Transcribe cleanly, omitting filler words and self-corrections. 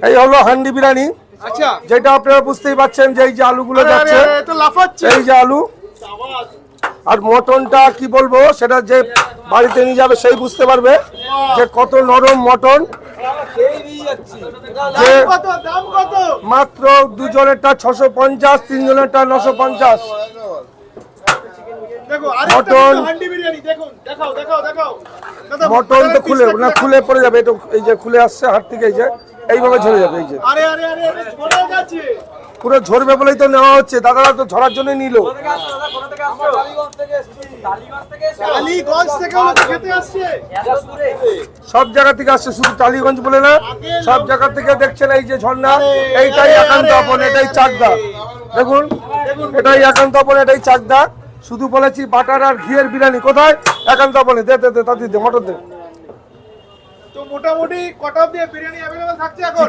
এই হলো হান্ডি বিরিয়ানি। আচ্ছা, যেটা আপনারা বুঝতেই পারছেন যে এই যে আলুগুলো যাচ্ছে, তো লাফাচ্ছে। এই যে আলু। আর মটনটা কি বলবো, সেটা যে বাড়িতে নিয়ে যাবে সেই বুঝতে পারবে যে কত নরম মটন। যে দাম কত? মাত্র দুজনেরটা 650, তিনজনেরটা 950। দেখো আরেকটা হান্ডি বিরিয়ানি দেখুন, দেখাও দেখাও দেখাও। মটন তো খুলে পড়ে যাবে। এটা এই যে খুলে আসছে হাত থেকে, এই যে এইভাবে ঝরে যাবে। এই যে আরে আরে আরে আরে ঝরে গেছে, পুরো ঝরবে বলেই তো নেওয়া হচ্ছে। দাদারা তো ঝরার জন্য নিল। টালিগঞ্জ থেকে হলো তো খেতে আসছে। সব জায়গা থেকে আসছে, শুধু টালিগঞ্জ বলে না, সব জায়গা থেকে দেখছেন। এই যে ঝর্ণা, এইটাই একান্ত আপন, এটাই চাকদা। দেখুন, এটাই একান্ত আপন, এটাই চাকদা। শুধু বলেছি বাটার আর ঘিয়ের বিরিয়ানি কোথায়? একান্ত আপনে। দে দে দে তাতি দে, মটর দে। তো মোটামুটি কটা দিয়ে বিরিয়ানি অ্যাভেলেবল থাকছে এখন?